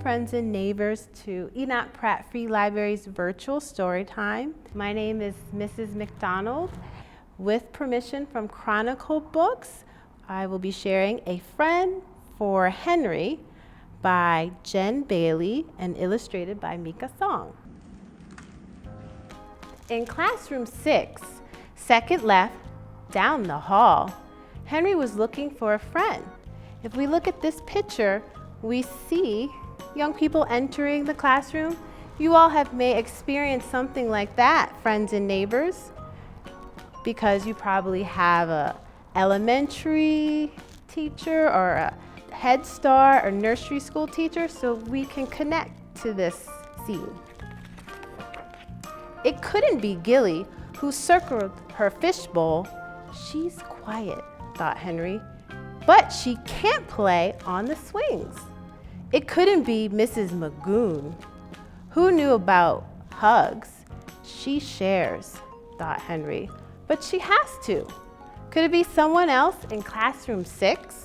friends and neighbors to Enoch Pratt Free Library's virtual story time. My name is Mrs. McDonald. With permission from Chronicle books, I will be sharing A Friend for Henry by Jenn Bailey and illustrated by Mika Song. In classroom 6, second left, down the hall, Henry was looking for a friend. If we look at this picture, we see young people entering the classroom. You all may experienced something like that, friends and neighbors, because you probably have a elementary teacher or a Head Start or nursery school teacher, so we can connect to this scene. It couldn't be Gilly, who circled her fishbowl. She's quiet, thought Henry, but she can't play on the swings. It couldn't be Mrs. Magoon. Who knew about hugs? She shares, thought Henry, but she has to. Could it be someone else in classroom 6?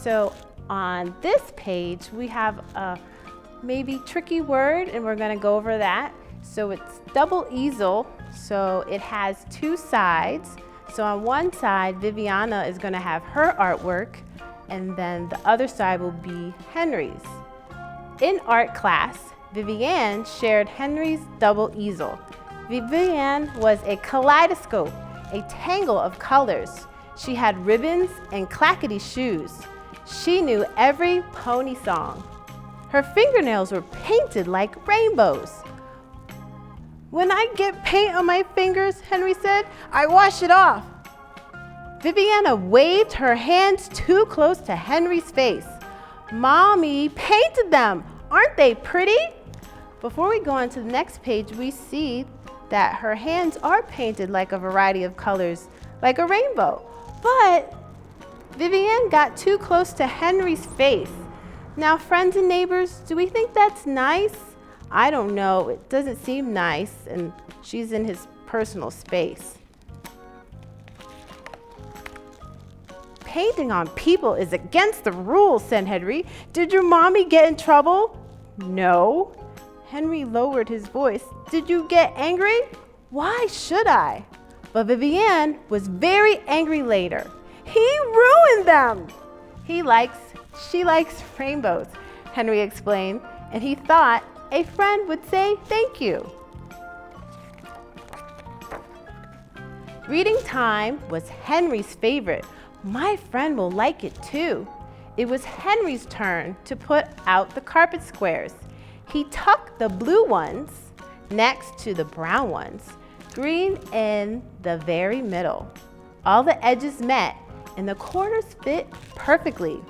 So on this page, we have a maybe tricky word, and we're going to go over that. So it's double easel, so it has two sides. So on one side, Viviana is going to have her artwork, and then the other side will be Henry's. In art class, Viviane shared Henry's double easel. Viviane was a kaleidoscope, a tangle of colors. She had ribbons and clackety shoes. She knew every pony song. Her fingernails were painted like rainbows. When I get paint on my fingers, Henry said, I wash it off. Viviana waved her hands too close to Henry's face. Mommy painted them. Aren't they pretty? Before we go on to the next page, we see that her hands are painted like a variety of colors, like a rainbow. But Viviane got too close to Henry's face. Now, friends and neighbors, do we think that's nice? I don't know, it doesn't seem nice, and she's in his personal space. Painting on people is against the rules, said Henry. Did your mommy get in trouble? No. Henry lowered his voice. Did you get angry? Why should I? But Viviane was very angry later. He ruined them. She likes rainbows, Henry explained, and he thought a friend would say thank you. Reading time was Henry's favorite. My friend will like it too. It was Henry's turn to put out the carpet squares. He tucked the blue ones next to the brown ones, green in the very middle. All the edges met and the corners fit perfectly.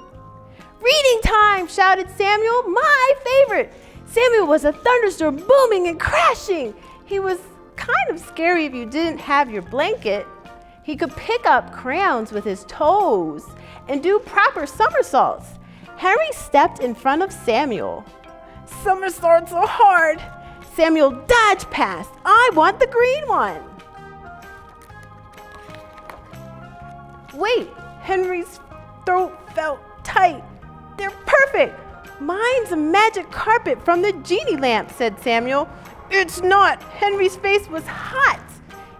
Reading time, shouted Samuel, my favorite. Samuel was a thunderstorm booming and crashing. He was kind of scary if you didn't have your blanket. He could pick up crayons with his toes and do proper somersaults. Henry stepped in front of Samuel. Somersaults are hard. Samuel dodged past. I want the green one. Wait, Henry's throat felt tight. They're perfect. Mine's a magic carpet from the genie lamp, said Samuel. It's not. Henry's face was hot.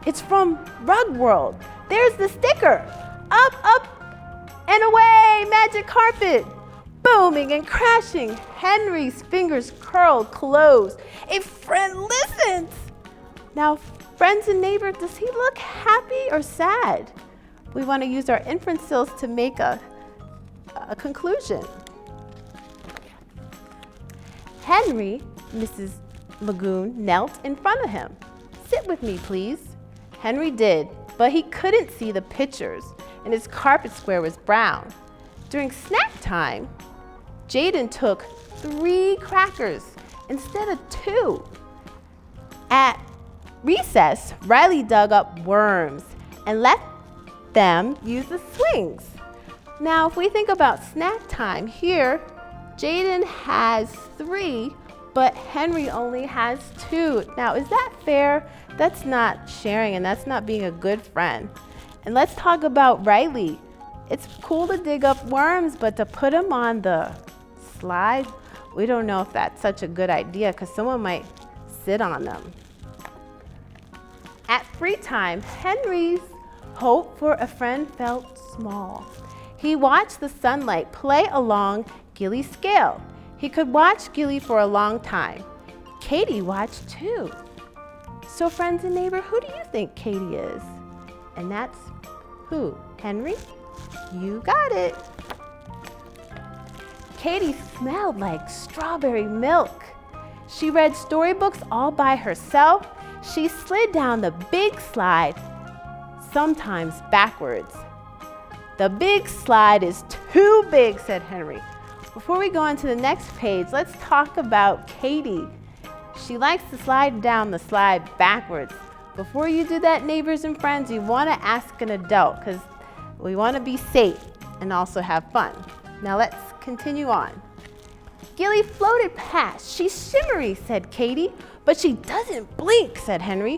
It's from Rug World. There's the sticker. Up, up, and away, magic carpet. Booming and crashing. Henry's fingers curled closed. A friend listens. Now, friends and neighbors, does he look happy or sad? We want to use our inference skills to make a conclusion. Henry, Mrs. Magoon, knelt in front of him. Sit with me, please. Henry did, but he couldn't see the pictures, and his carpet square was brown. During snack time, Jaden took 3 crackers instead of 2. At recess, Riley dug up worms and let them use the swings. Now, if we think about snack time here, Jaden has 3, but Henry only has 2. Now, is that fair? That's not sharing, and that's not being a good friend. And let's talk about Riley. It's cool to dig up worms, but to put them on the slide, we don't know if that's such a good idea because someone might sit on them. At free time, Henry's hope for a friend felt small. He watched the sunlight play along Gilly's scale. He could watch Gilly for a long time. Katie watched too. So friends and neighbor, who do you think Katie is? And that's who? Henry? You got it. Katie smelled like strawberry milk. She read storybooks all by herself. She slid down the big slide, sometimes backwards. The big slide is too big, said Henry. Before we go on to the next page, let's talk about Katie. She likes to slide down the slide backwards. Before you do that, neighbors and friends, you want to ask an adult because we want to be safe and also have fun. Now let's continue on. Gilly floated past. She's shimmery, said Katie, but she doesn't blink, said Henry.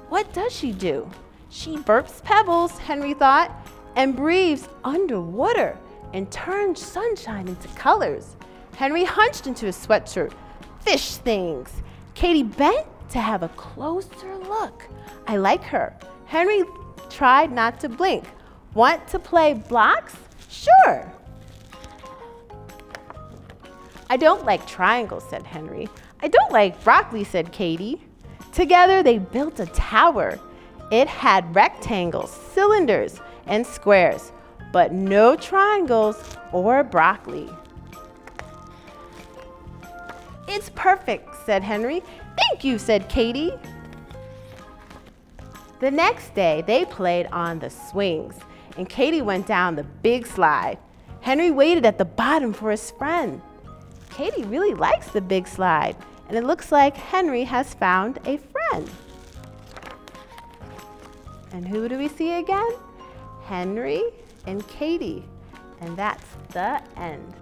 What does she do? She burps pebbles, Henry thought, and breathes underwater and turns sunshine into colors. Henry hunched into his sweatshirt. Fish things. Katie bent to have a closer look. I like her. Henry tried not to blink. Want to play blocks? Sure. I don't like triangles, said Henry. I don't like broccoli, said Katie. Together they built a tower. It had rectangles, cylinders, and squares, but no triangles or broccoli. It's perfect, said Henry. Thank you, said Katie. The next day, they played on the swings, and Katie went down the big slide. Henry waited at the bottom for his friend. Katie really likes the big slide, and it looks like Henry has found a friend. And who do we see again? Henry and Katie. And that's the end.